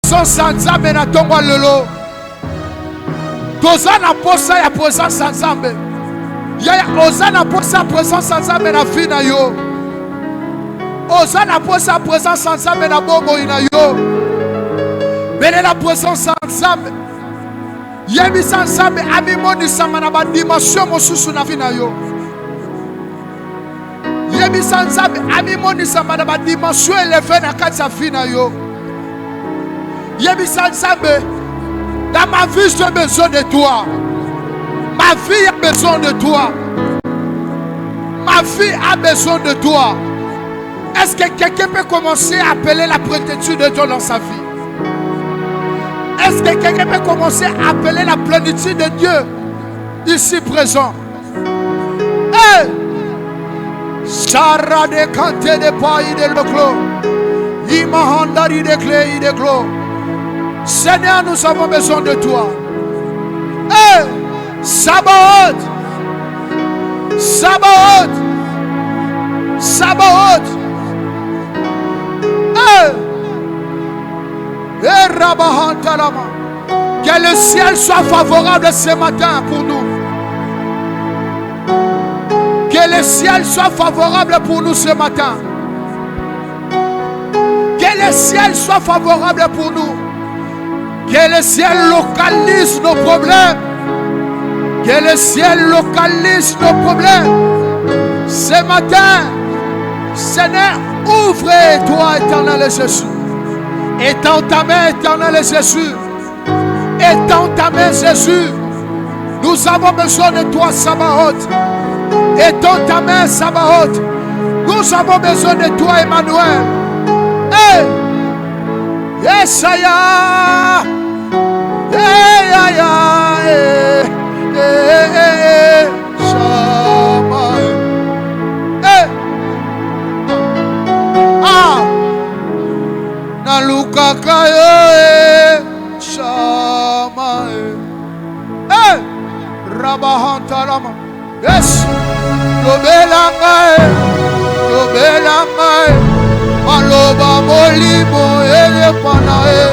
Sanzambe na tongo lelo. Toza na posa ya présence Sanzambe. Ya oza na posa présence Sanzambe na vie na yo. Oza na posa présence Sanzambe na bombo ina yo. Bele la présence Sanzambe. Yebi Sanzambe amimoni sama na ba dimension mosusu na vie na yo. Yebi Sanzambe amimoni sama na ba dimension élevée na kati ya vie na yo. Yebi Sanzambe, dans ma vie j'ai besoin de toi. Ma vie a besoin de toi. Ma vie a besoin de toi. Est-ce que quelqu'un peut commencer à appeler la plénitude de Dieu dans sa vie? Est-ce que quelqu'un peut commencer à appeler la plénitude de Dieu ici présent? Hey! Chara de canté de paille de l'oclo. Imahandari de clé de clos. Seigneur, nous avons besoin de toi. Hey! Sabaoth! Sabaoth! Sabaoth! Hey! Que le ciel soit favorable ce matin pour nous. Que le ciel soit favorable pour nous ce matin. Que le ciel soit favorable pour nous. Que le ciel localise nos problèmes. Que le ciel localise nos problèmes. Ce matin, Seigneur, ouvre-toi, éternel Jésus. Étends ta main, éternel Jésus. Étends ta main, Jésus. Nous avons besoin de toi, Sabaoth. Étends ta main, Sabaoth. Nous avons besoin de toi, Emmanuel. Hey! Yesaya! Hey, hey, hey, hey, hey, Shama. Hey! Ah! Naluka yo Shama. Hey! Rabahantarama. Yes! Lobelanga. Lobelanga. Maloba molimo ele panae.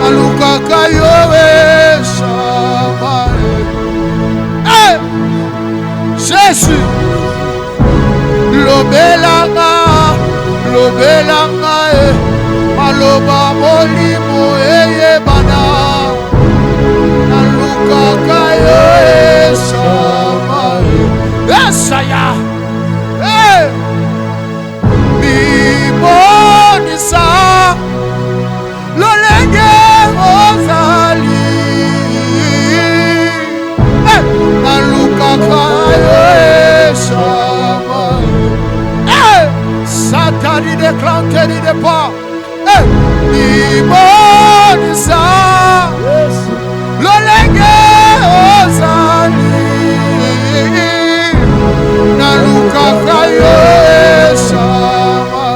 Naluka kayo Shama. Hey! Jésus. Lobelanga. Lobelanga. Maloba molimo ele bana. Naluka kayo Shama. Yesaya. Hey! Bibonisa lolenge ozali naluka kayo Shama. Satani de clanteri de pas. Bibonisa lolenge ozali naluka kayo Shama.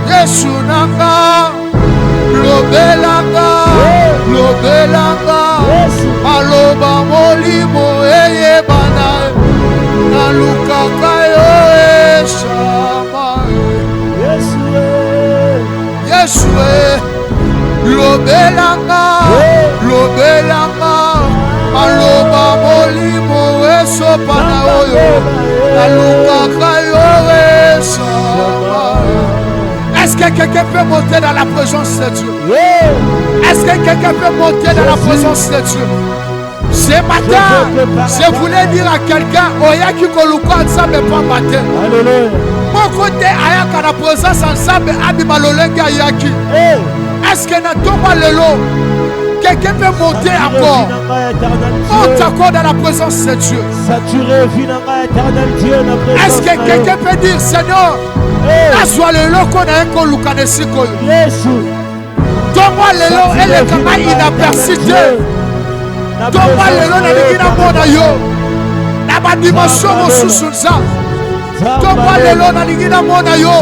Yesu nanga, lobelanga, lobelanga, aloba molimo eye bana, naluka kayo Shama. Yesu lobelanga, lobelanga, aloba molimo esopana oyo, naluka kayo Shama. Est-ce que quelqu'un peut monter dans la présence de Dieu? Est-ce que quelqu'un peut monter dans la présence de Dieu? Ce matin, je voulais dire à quelqu'un, Oya qui koluka ensemble pas matin. Mon côté ayaka la présence ensemble abimalolenga yaki. Est-ce que na tomba lelo? Quelqu'un peut monter encore? Monte encore dans la présence de Dieu. Est-ce que quelqu'un peut dire, Seigneur, nazwa lelo kona eko lukane siko yo. Tomba lelo ele kama inapersité. Tomba lelo na likina mona yo. Na ba dimension mosusu nza. Tomba lelo na likina mona yo.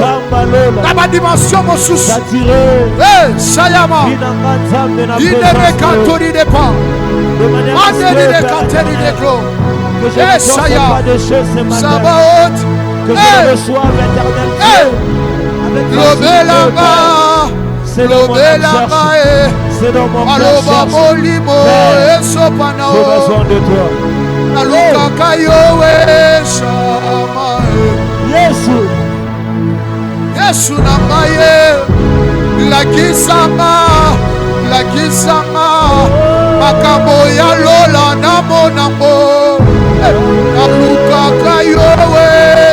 Na ba dimension mosusu. Sayama. Ine kantori de pa. Ane de kanteri de klo. Saya. Sabaoth. Que je reçoive l'éternel Dieu. lobelanga, lobelanga, c'est dans mon cœur. J'ai besoin de toi. Yesu. Yesu na ngai, lakisanga, makambo ya lola na monango, nalukaka yo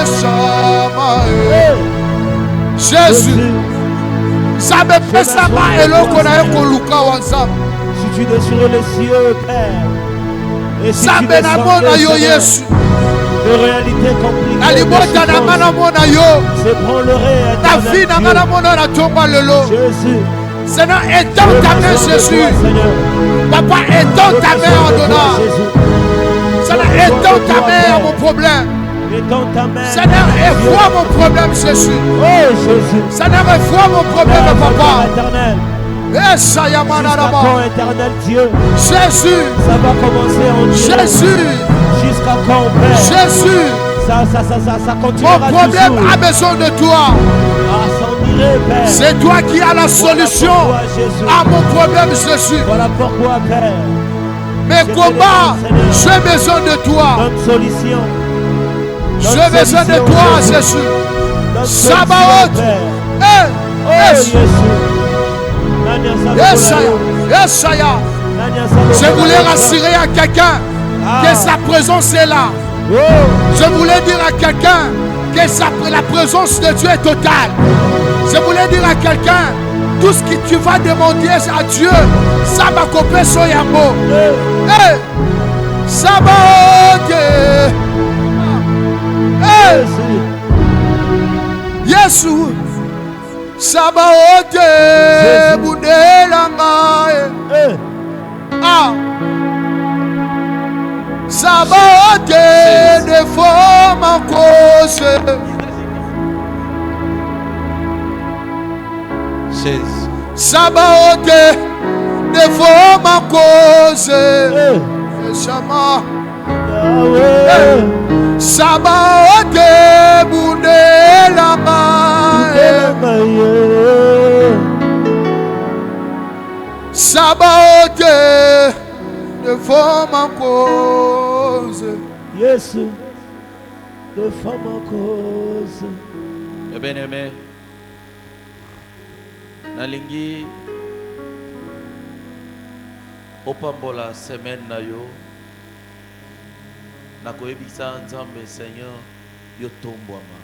esama. Jésus, ça me fait ça et l'eau na ye koluka wa nzambe. Si tu es sur les cieux, Père, et si tu descends de réalité compliquée, c'est prends le ré. Jésus. Seigneur, étends ta main, Jésus. Papa, étends ta main en donnant. Seigneur, étends ta main à mon problème. Seigneur, effoie mon problème, Jésus. Seigneur, effoie mon problème, papa. Jusqu'à quand, éternel Dieu? Jésus. Ça va commencer en Dieu. Jésus. Jusqu'à quand, Père? Jésus. Ça continuera. Mon problème toujours. a besoin de toi. C'est toi qui as la solution à mon problème, Jésus. Voilà pourquoi, Père. Mes combats, j'ai besoin de toi. J'ai besoin de toi, Jésus. Sabaoth. Yesaya. Je voulais rassurer à quelqu'un que sa présence est là. Je voulais dire à quelqu'un que la présence de Dieu est totale. Je voulais dire à quelqu'un, tout ce que tu vas demander à Dieu, ça va couper son yambo. Ça va. Yesu. Ça va. Bundelanga. Ça va de forme en cause. Sabaote de forme en cause. Sabaote bundelanga. Sabaote de forme en cause. Yes, de forme en cause. Bien-aimé, nalingi opambola semaine na yo nakoyebisa nzambe Seigneur yo tombwama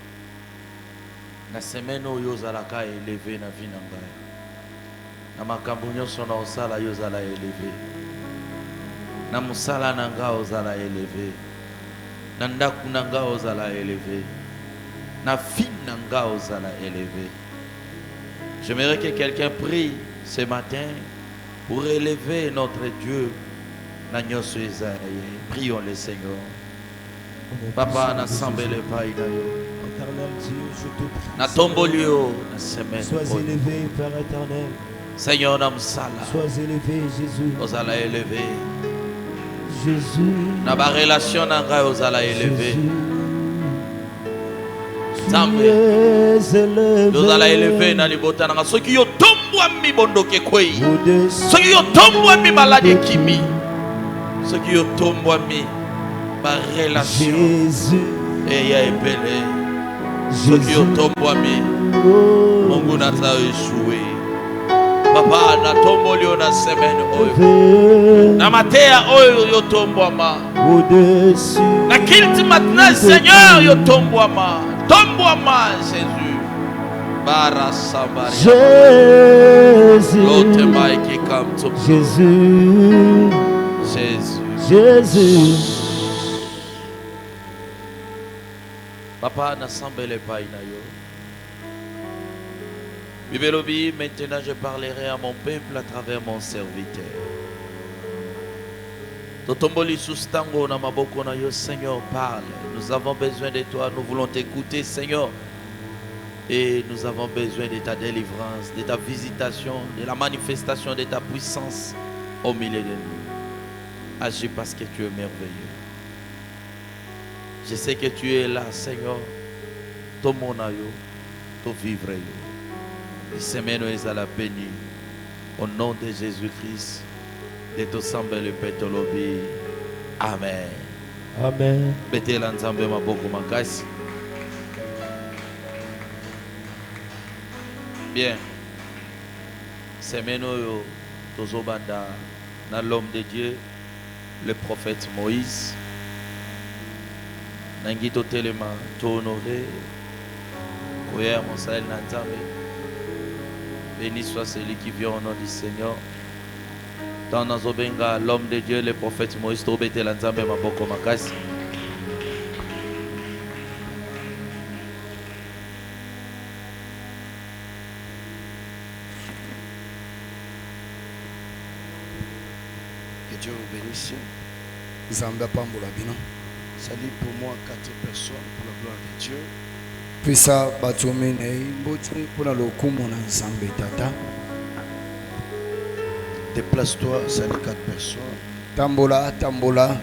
na semaine oyo ozalaka élevé na vie na ngai na makambo nyonso na osala yo ozala élevé na mosala na ngai ozala élevé na ndako na ngai ozala élevé na vie na ngai ozala élevé. J'aimerais que quelqu'un prie ce matin pour élever notre Dieu. Prions le Seigneur. Papa, n'assemble pas Éternel Dieu, je te prie. Na tombolio na semaine. Sois élevé, Père éternel. Seigneur, na msala. Sois élevé, Jésus. Ozala élevé. Jésus. Na ba relation na ngai ozala élevé. Zambe. Ozala élevé na libota na soki yo tombwa mi bondoke kwei. Soki yo tombwa mi malade kimi. Soki yo tombwa mi ba relation. Jésus. Et ya epele. Soki yo tombwa mi. Mungu nata échoué. Papa na tombolio na semaine oyo. Na matea oyo yo tombwama. Au-dessus. Na kilti maintenant Seigneur yo tombwama. Tombwama Jésus. Bara sambari. Jésus. L'autre maille qui come to Jésus. Jésus. Jésus. Papa n'assemble pas inayo. Bibelobi, maintenant je parlerai à mon peuple à travers mon serviteur. Totomboli sustango na maboko na yo, Seigneur, parle. Nous avons besoin de toi, nous voulons t'écouter, Seigneur. Et nous avons besoin de ta délivrance, de ta visitation, de la manifestation de ta puissance au milieu de nous. Agis parce que tu es merveilleux. Je sais que tu es là, Seigneur. Tomonayo. to vivre yo. Et semaine ezala béni. Au nom de Jésus-Christ, de tout semble le pétolobi. Amen. Amen. Betela nzambe maboko makasi. Bien. Semaine oyo tozobanda na l'homme de Dieu, le prophète Moïse. Nangi to telema to honorer. Oya Mosaël na nzambe. Béni soit celui qui vient au nom du Seigneur. Dans Nazobenga, l'homme de Dieu, le prophète Moïse, to betela nzambe maboko makasi. Dieu vous bénisse. Zamba pambola bino. Salut pour moi 4 personnes pour la gloire de Dieu. Pisa batomene mbote pona lokumu na Nzambe tata. Déplace-toi, salut 4 personnes. Tambola, tambola.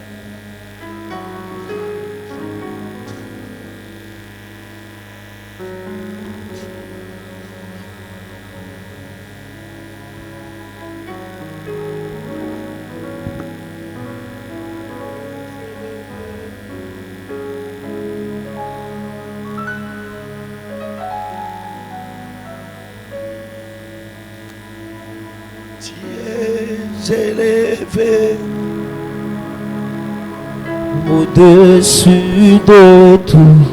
Élevé au-dessus de tout.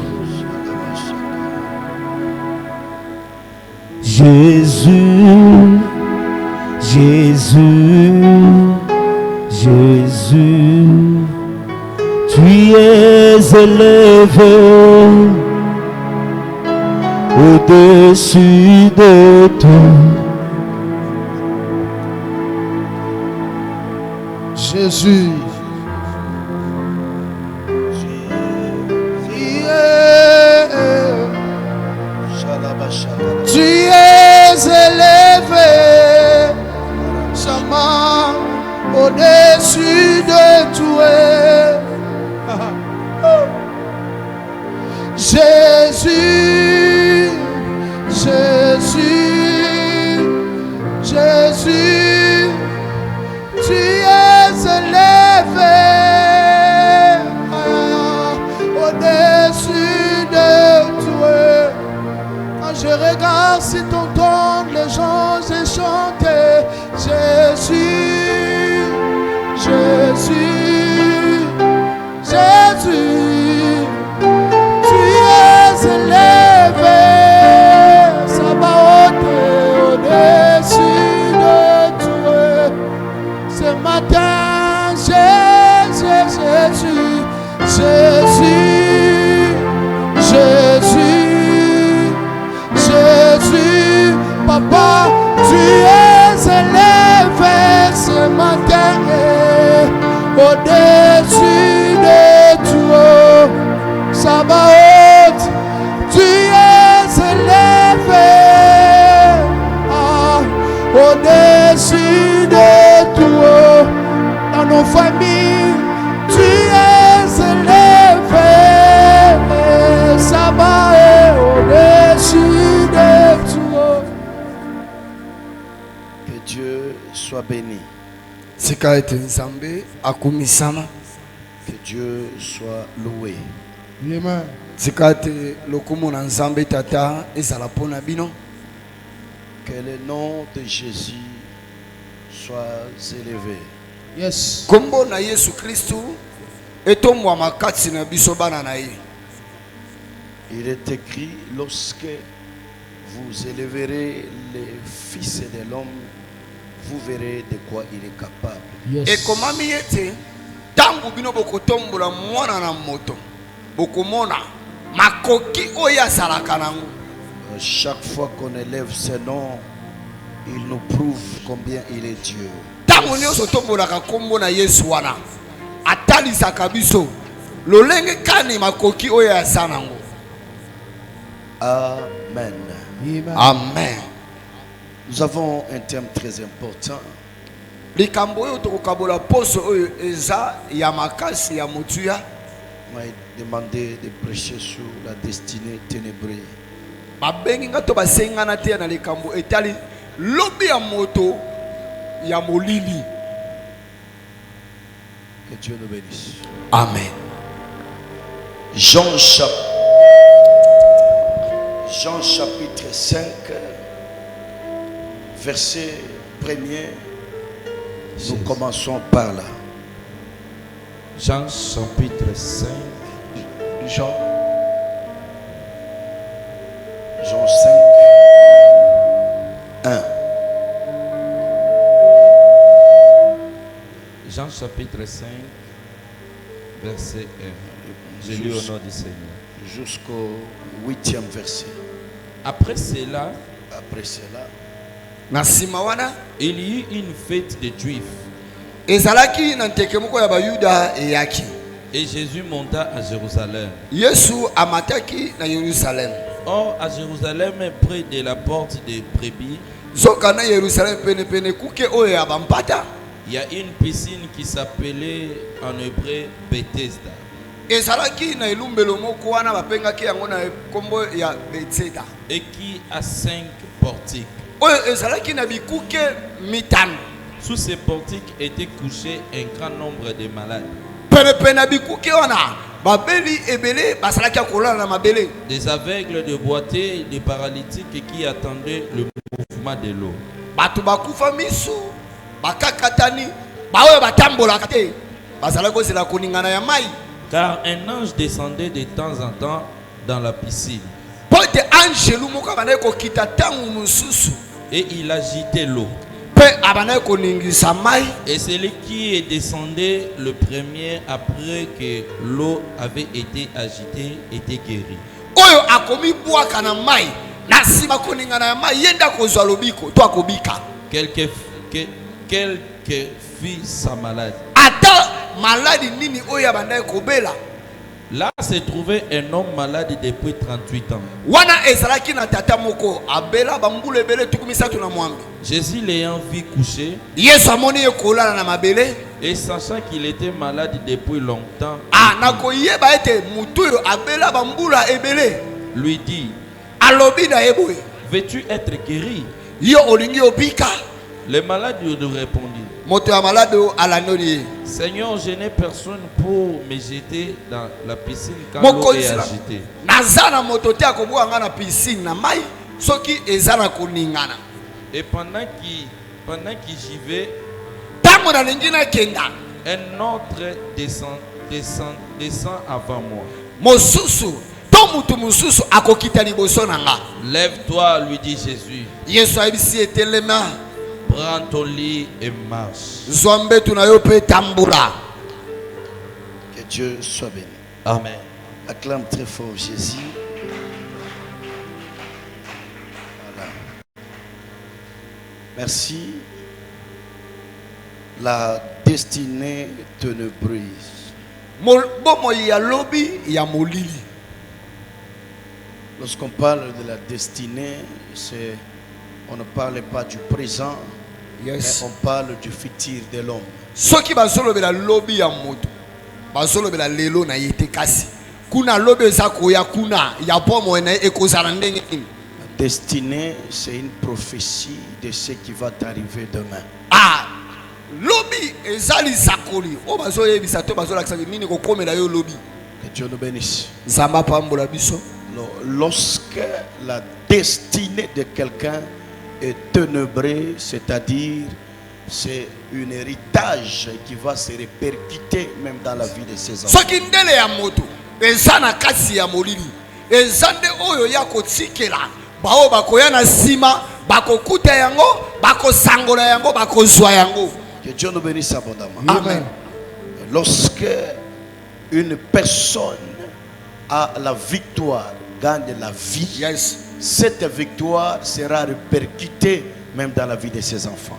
Jésus, Jésus, Jésus, tu es élevé au-dessus de tout. Jésus. Tu es élevé, Sama, au-dessus de tout. Jésus, Jésus, Jésus, tu es élevé au-dessus de tout. Quand je regarde si ton ton, les gens j'ai chanté Jésus, Jésus, Jésus, tu es élevé, Sabaoth au-dessus de tout. Ce matin, Jésus, Jésus, Jésus, Jésus, Jésus, Papa, tu es élevé ce matin au-dessus de tout. Sabaoth, tu es élevé au-dessus de tout. Dans nos familles, tu es élevé. Sabaoth, au-dessus de tout. Que Dieu soit béni. Sika ete Nzambe akumisama. Que Dieu soit loué. Amen. Sika ete lokumu na Nzambe tata ezala pona bino. Que le nom de Jésus soit élevé. Yes. Kombo na Yesu Kristu etombwa makati na biso bana na ye. Il est écrit, lorsque vous élèverez les fils de l'homme, vous verrez de quoi il est capable. Yes. Ekomami ete tangu bino bokotombola mwana na moto bokomona makoki oyo azalaka nango. Chaque fois qu'on élève ses noms, il nous prouve combien il est Dieu. Tangu nyonso tombolaka kombo na Yesu wana atalisaka biso lolenge kani makoki oyo aza nango. Amen. Amen. Nous avons un thème très important. Likambo oyo tokokabola poso oyo eza ya makasi ya motuya. On m'a demandé de prêcher sur la destinée ténébrée. babenginga to basengana te na likambo etali lobi ya moto ya molili. Que Dieu nous bénisse. Amen. Jean chapitre 5, verset 1er. Nous commençons par là. Jean chapitre 5. Jean 5, 1. Jean chapitre 5, verset 1. Je lis au nom du Seigneur. Jusqu'au 8e verset. Après cela, il y eut une fête des Juifs. Et Jésus monta à Jérusalem. Or, à Jérusalem, près de la porte des brebis, il y a une piscine qui s'appelait en hébreu Bethesda. Et qui a 5 portiques. Sous ces portiques étaient couchés un grand nombre de malades. Des aveugles, de boiteux, des paralytiques qui attendaient le mouvement de l'eau. Car un ange descendait de temps en temps dans la piscine. Et il agitait l'eau. Et celui qui descendait le premier après que l'eau avait été agitée était guéri. Quelle fut sa maladie. Là se trouvait un homme malade depuis 38 ans. Jésus l'ayant vu coucher et sachant qu'il était malade depuis longtemps, lui dit: veux-tu être guéri? Le malade lui répondit: Seigneur, je n'ai personne pour me jeter dans la piscine quand l'eau est agitée. Et pendant qu'il j'y vais, un autre descend avant moi. Lève-toi, lui dit Jésus. Prends ton lit et marche. Que Dieu soit béni. Amen. Acclame très fort Jésus. Voilà. Merci. La destinée ténébreuse. Lorsqu'on parle de la destinée, on ne parle pas du présent. Yes. Mais on parle du futur de l'homme. La destinée, c'est une prophétie de ce qui va t'arriver demain. Que Dieu nous bénisse. Lorsque la destinée de quelqu'un est ténébreux, c'est-à-dire c'est un héritage qui va se répercuter même dans la vie de ses enfants. Que Dieu nous bénisse abondamment. Amen. Lorsque une personne a la victoire, gagne la vie, yes, cette victoire sera répercutée même dans la vie de ses enfants.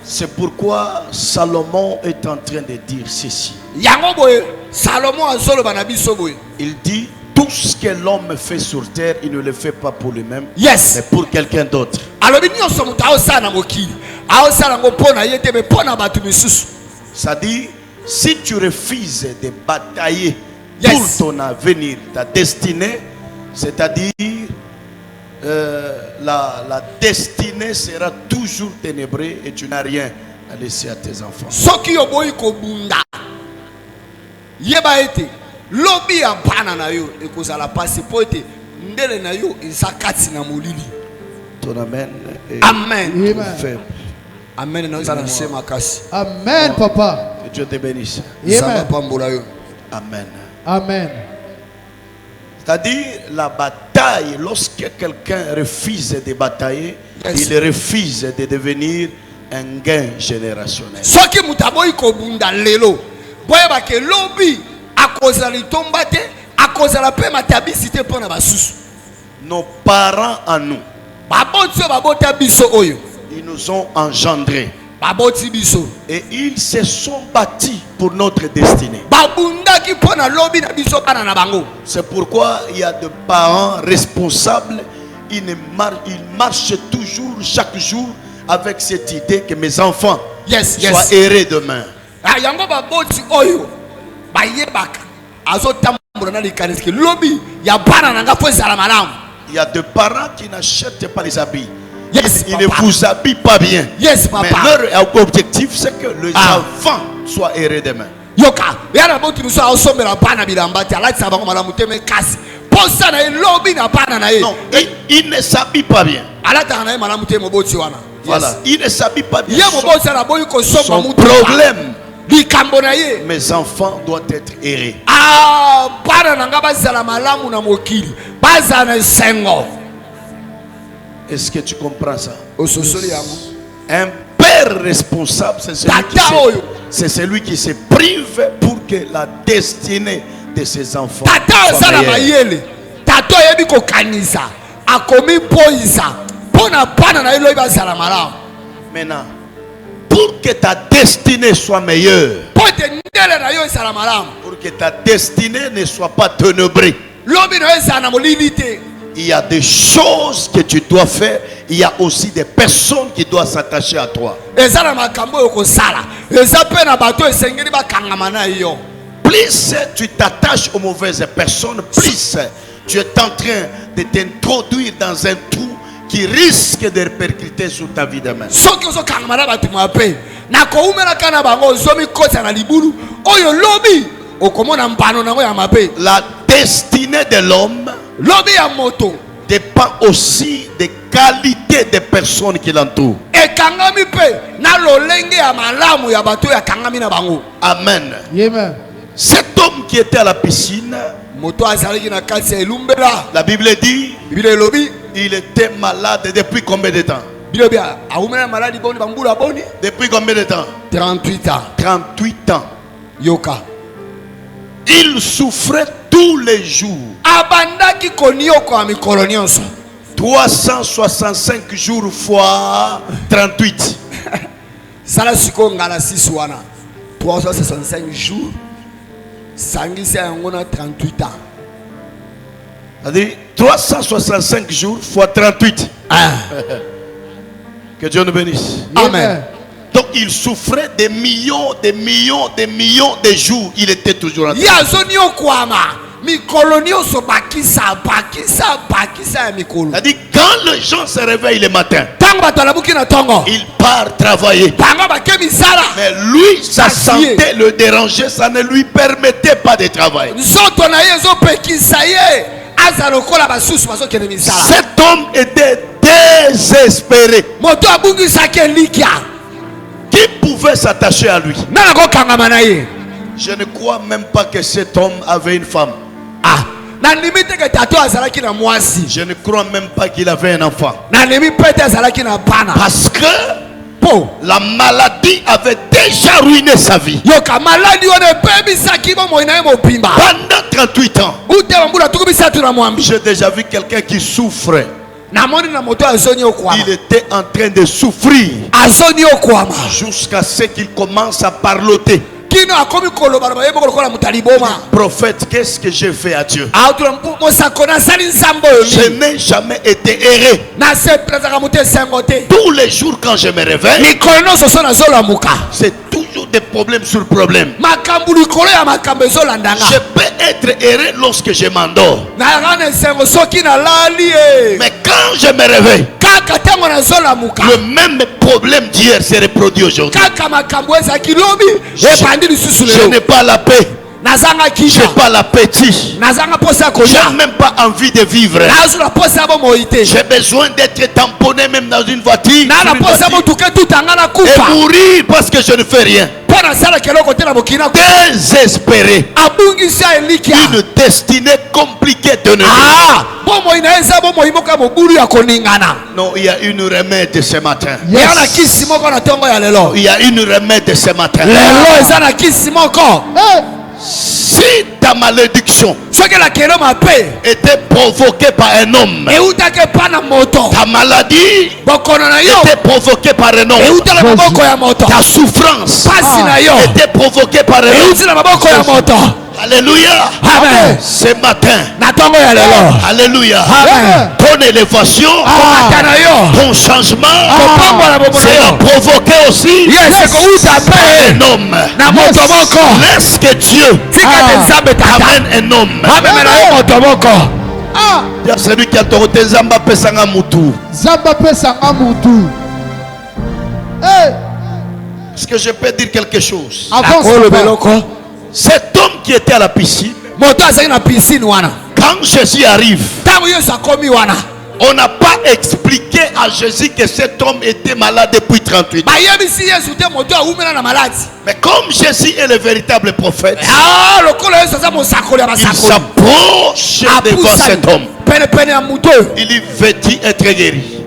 C'est pourquoi Salomon est en train de dire ceci. Il dit: tout ce que l'homme fait sur terre, il ne le fait pas pour lui-même, Yes. mais pour quelqu'un d'autre. alobi nyonso moto aosala na mokili aosala ngo mpo na ye te me mpo na bato misusu. C'est-à-dire, si tu refuses de batailler Yes. pour ton avenir, ta destinée, c'est-à-dire la destinée sera toujours ténébrée et tu n'as rien à laisser à tes enfants. soki oboyi kobunda yeba ete lobi ya bana na yo ekozala pasi mpo ete ndele na yo eza kati na molili. Ton amen est Amen. Amen. faible. Amen na eza na se makasi. Amen, papa. Que Dieu te bénisse. Nzambe Amen. apambola yo. Amen. Amen. C'est-à-dire la bataille, lorsque quelqu'un refuse de batailler, Yes. il refuse de devenir un gain générationnel. soki moto aboyi kobunda lelo boyeba ke lobi akozala litomba te akozala mpe matabisi te mpo na basusu. Nos parents en nous, baboti oyo babota biso oyo ils nous ont engendrés baboti biso et ils se sont bâtis pour notre destinée. babundaki mpo na lobi na biso bana na bango. C'est pourquoi il y a des parents responsables, ils marchent toujours, chaque jour, avec cette idée que mes enfants Yes, soient yes. errés demain. yango baboti oyo bayebaka azotambola na likanisi ke lobi ya bana na nga mpo ezala malamu. Il y a des parents qui n'achètent pas les habits. Yes, Ils ne papa. vous habillent pas bien. Yes, Mais papa. leur objectif, c'est que les enfants soient errés demain. yoka ya na boti biso aosombela bana bilamba te alatisa bango malamu te me kasi posa na ye lobi na bana na ye Non, ils ne s'habillent pas bien. alataka na ye malamu te moboti wana. Voilà. Ils ne s'habillent pas bien. ye moboti ana boyi kosomba Son mutu problème, likambo na ye mes enfants doivent être errés. bana na nga bazala malamu na mokili bazala na esengo. Est-ce que tu comprends ça? ososoli yango Un père responsable, c'est celui qui se prive pour que la destinée de ses enfants tata soit aza na meilleure. mayele tata oyebi kokanisa akomi mpoyisa mpo na bana na ye loyi bazala malamu. Maintenant, pour que ta destinée soit meilleure, mpo ete ndele na yo ezala malamu pour que ta destinée ne soit pas ténébrée, lobi na yo ezala na molili te. il y a des choses que tu dois faire. Il y a aussi des personnes qui doivent s'attacher à toi. eza na makambo oyo kosala eza mpe na bato esengeli bakangama na yo. Plus tu t'attaches aux mauvaises personnes, plus tu es en train de t'introduire dans un trou qui risque de répercuter sur ta vie demain. soki ozokangama na bato mabe na koumelaka na bango ozomikota na libulu oyo lobi okomona mbano nango ya mabe. La destinée de l'homme lobi ya moto dépend aussi des qualités des personnes qui l'entourent. ekangami mpe na lolenge ya malamu ya bato oyo akangami na bango. Amen. Amen. Cet homme qui était à la piscine, moto azalaki na kati ya elumbela la Bible dit, biblia elobi il était malade depuis combien de temps? bilobi awumela maladi boni bambula boni Depuis combien de temps? 38 ans. 38 ans. yoka Il souffrait tous les jours. abandaki koniokoa mikolo nyonso 365 jours fois 38. sala sikoyo ngala 6 wana 365 jours sangisa yango na 38 ans. C'est-à-dire 365 jours fois 38. Que Dieu nous bénisse. Amen. Donc il souffrait des millions de jours. Il était toujours en train. ye azoniokwama mikolo nyonso bakisa ya mikolo. C'est-à-dire quand les gens se réveillent le matin, ntango bato alabuki na ntongo il part travailler. bango bake misala Mais lui, sa santé le dérangeait, ça ne lui permettait pas de travailler. nzoto na ye ezopekisa ye aza lokola basusu bazokende misala. Cet homme était désespéré. moto abungisaki elikya Qui pouvait s'attacher à lui? nana kokangama na ye. Je ne crois même pas que cet homme avait une femme. nandimi te ke tato azalaki na mwasi Je ne crois même pas qu'il avait un enfant. nandimi mpe te azalaki na bana Parce que mpo la maladie avait déjà ruiné sa vie. yoka maladi wana epebisaki bomoi na ye mobimba Pendant 38 ans, ute bambula tuku bisatu na mwambi. j'ai déjà vu quelqu'un qui souffre. namoni na moto azoni okwama Il était en train de souffrir azoni okwama jusqu'à ce qu'il commence à parloter. Prophète, qu'est-ce que j'ai fait à Dieu? Je n'ai jamais été erré. Tous les jours quand je me réveille, c'est toujours des problèmes sur problèmes. Je peux être erré lorsque je m'endors. Mais quand je me réveille, le même problème d'hier se reproduit aujourd'hui. Je n'ai pas la paix. Je n'ai pas l'appétit. Je n'ai même pas envie de vivre. J'ai besoin d'être tamponné même dans une voiture. Et mourir parce que je ne fais rien. Désespéré. Une destinée compliquée de ne Non, il y a une remède ce matin. Il y a une remède ce matin. Si ta malédiction était provoquée par un homme, ta maladie était provoquée par un homme, ta souffrance était provoquée par un homme. Alléluia. Amen. Ce matin, alléluia. Ton élévation, ton changement sera provoqué aussi par un homme. Laisse que Dieu amène un homme. Il y a celui qui a toroté Zamba Pesanga Moutou. Est-ce que je peux dire quelque chose? Cet homme qui était à la piscine, quand Jésus arrive, on n'a pas expliqué à Jésus que cet homme était malade depuis 38 ans. Mais comme Jésus est le véritable prophète, il s'approche devant cet homme. Il veut dire être guéri.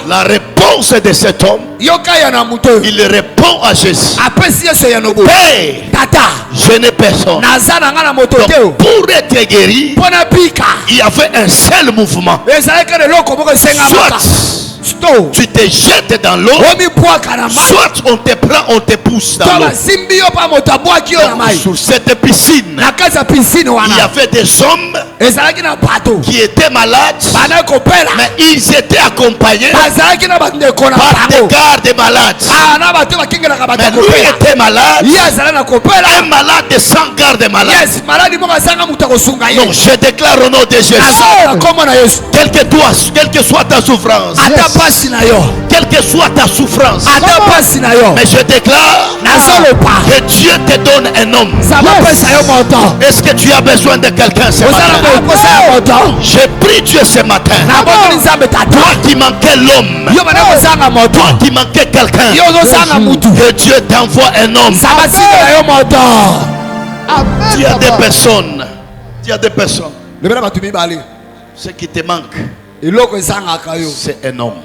La réponse de cet homme, il répond à Jésus: Père, je n'ai personne. Donc, pour être guéri, il y avait un seul mouvement. Soit tu te jettes dans l'eau, soit on te prend, on te pousse dans l'eau. Sur cette piscine, il y avait des hommes qui étaient malades, mais ils étaient accompagnés par des gardes malades. Mais lui était malade, un malade de 100 gardes malades. Donc je déclare au nom de Jésus, quelle que soit ta souffrance, quelle que soit ta souffrance, mais je déclare que Dieu te donne un homme. Est-ce que tu as besoin de quelqu'un ce matin? J'ai pris Dieu ce matin. Toi qui manquais l'homme, toi qui manquais quelqu'un, que Dieu t'envoie un homme. Il y a des personnes, ce qui te manque, c'est un homme.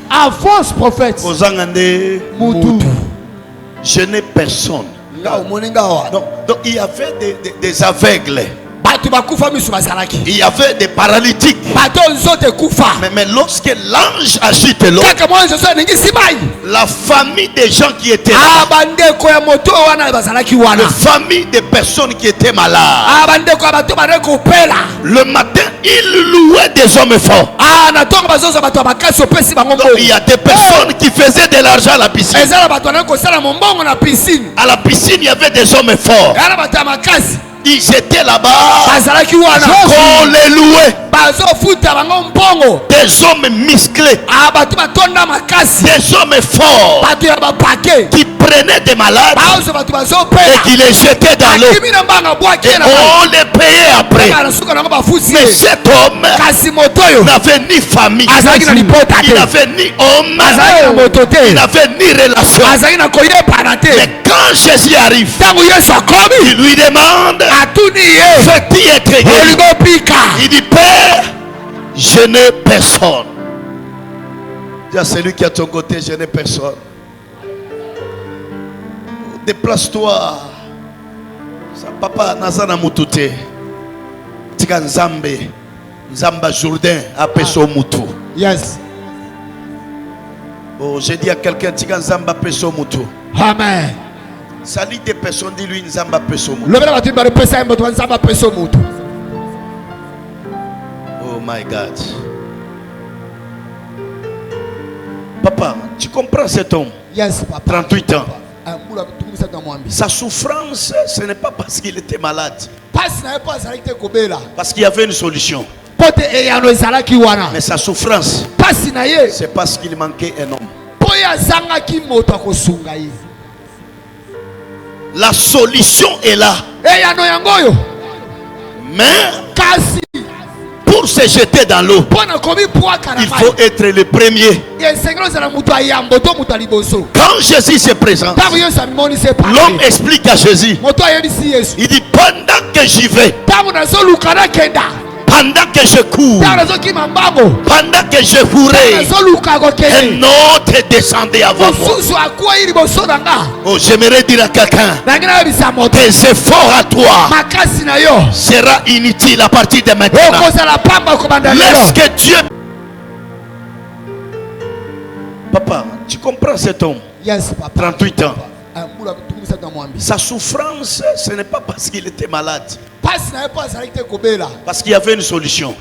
Avance, prophète. Je n'ai personne. Donc il y avait des aveugles. Il y avait des paralytiques. Mais lorsque l'ange agite l'eau, la famille des gens qui étaient là, la famille des personnes qui étaient malades, le matin, ils louaient des hommes forts. Donc, il y a des personnes qui faisaient de l'argent à la piscine. À la piscine, il y avait des hommes forts. Ils étaient là-bas, on les louait. Des hommes musclés, des hommes forts, qui prenaient des malades et qui les jetaient dans l'eau. Et on les payait après. Mais cet homme n'avait ni famille, il n'avait ni homme, il n'avait ni relation. Mais quand Jésus arrive, il lui demande: veux-tu être guéri? Il dit: Père, je n'ai personne. Dis à celui qui est à ton côté: je n'ai personne. Déplace-toi. Papa Nazana Mutute Tika Nzambe Nzamba Jourdain a peso mutu. Yes. Oh, j'ai dit à quelqu'un, Tika Nzamba peso mutu. Amen. Salut des personnes, dis-lui Nzamba peso mutu. Oh my God. Papa, tu comprends cet homme? Yes, papa. 38 ans. Sa souffrance, ce n'est pas parce qu'il était malade. Parce qu'il y avait une solution. Mais sa souffrance, c'est parce qu'il manquait un homme. La solution est là. Mais pour se jeter dans l'eau, il faut être le premier. Quand Jésus se présente, l'homme explique à Jésus. Il dit pendant que j'y vais, pendant que je cours, pendant que je courais, un autre descendait avant moi. Oh, j'aimerais dire à quelqu'un, tes efforts à toi sera inutile à partir de maintenant. Laisse que Dieu. Papa, tu comprends cet homme? Yes, papa. 38 ans. Sa souffrance, ce n'est pas parce qu'il était malade. Parce qu'il y avait une solution.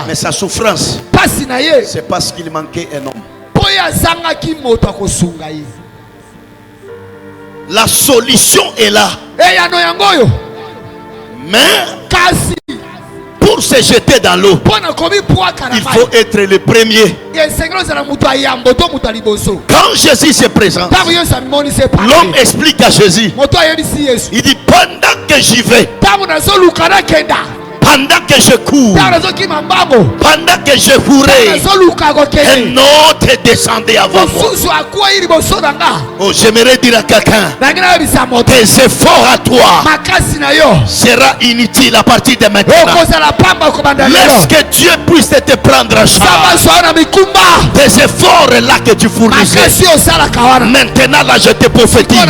Mais sa souffrance, c'est parce qu'il manquait un homme. La solution est là. Mais pour se jeter dans l'eau, il faut être le premier. Quand Jésus se présente, l'homme explique à Jésus. Il dit pendant que j'y vais, pendant que je cours, pendant que je courais, un autre descendait avant moi. Oh, j'aimerais dire à quelqu'un, tes efforts à toi sera inutile à partir de maintenant. Laisse que Dieu puisse te prendre en charge. Tes efforts là que tu fournissais, maintenant là je te prophétise,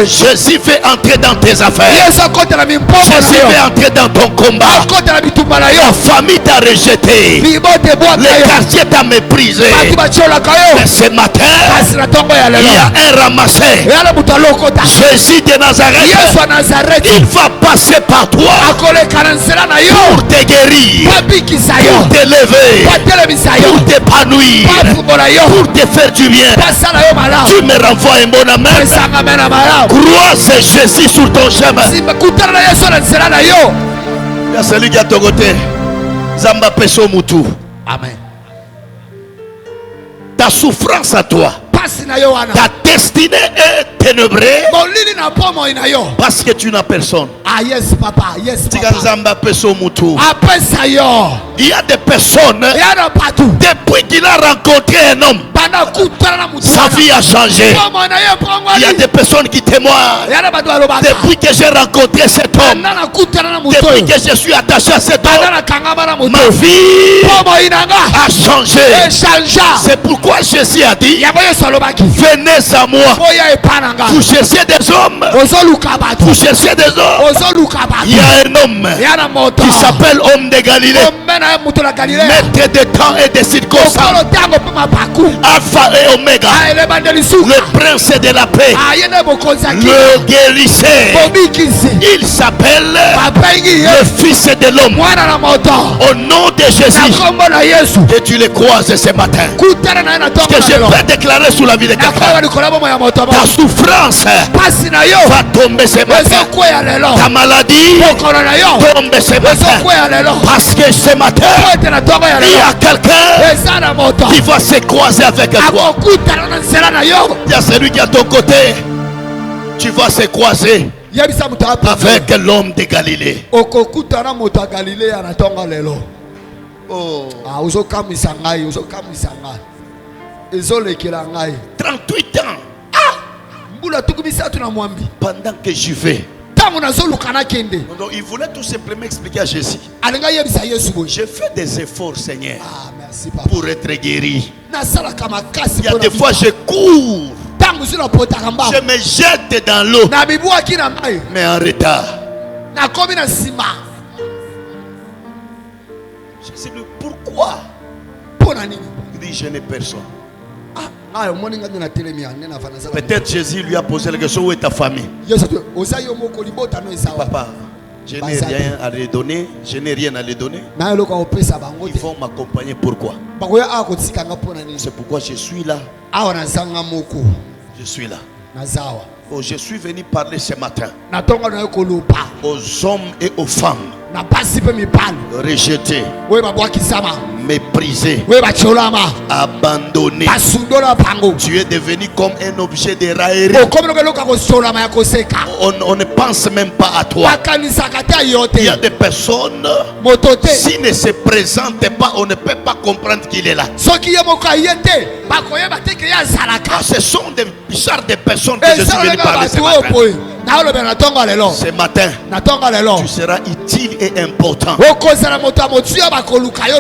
Jésus fait entrer dans tes affaires. Jésus fait entrer dans ton combat. La famille t'a rejeté, le quartier t'a méprisé. Mais ce matin, il y a un ramassé. Jésus de Nazareth, il va passer par toi pour te guérir, pour te lever, pour t'épanouir, pour te faire du bien. Tu me renvoies un bon amen. Croise Jésus sur ton chemin. Il y a celui qui a ton côté. Zamba peso mutu. Amen. Ta souffrance à toi, ta destinée est ténébrée parce que tu n'as personne. Ah yes papa, yes papa. Zamba peso mutu. Il y a des personnes, depuis qu'il a rencontré un homme, sa vie a changé. Il y a des personnes qui témoignent. Depuis que j'ai rencontré cet homme, depuis que je suis attaché à cet homme, ma vie a changé. C'est pourquoi Jésus a dit, venez à moi. Vous cherchez des hommes. Vous cherchez des hommes. Il y a un homme qui s'appelle homme de Galilée, maître de temps et de circonstances, Alpha et Oméga, le prince de la paix, le guérisseur. Il s'appelle le fils de l'homme. Au nom de Jésus, que tu le croises ce matin, que je peux déclarer sous la vie de quelqu'un, ta souffrance va tomber ce matin. Ta maladie tombe ce matin. Parce que ce matin, il y a quelqu'un qui va se croiser avec toi. Il y a celui qui est à ton côté. Tu vas se croiser avec l'homme de Galilée. Oh. 38 ans. Pendant que j'y vais. Donc, il voulait tout simplement expliquer à Jésus. J'ai fait des efforts, Seigneur, pour être guéri. Il y a des fois je cours, je me jette dans l'eau, mais en retard. Jésus lui, pourquoi? Il dit, je n'ai personne. Peut-être Jésus lui a posé la question, où est ta famille? Papa, je n'ai rien à lui donner. Je n'ai rien à lui donner. Ils vont m'accompagner. Pourquoi? C'est pourquoi je suis là. Je suis là. Oh, je suis venu parler ce matin aux hommes et aux femmes rejetés, méprisés, abandonnés. Tu es devenu comme un objet de raillerie. On ne pense même pas à toi. Il y a des personnes, s'il ne se présente pas, on ne peut pas comprendre qu'il est là. Ce sont des genres de personnes que je suis venu parler ce matin. Ce matin, tu seras utile et important.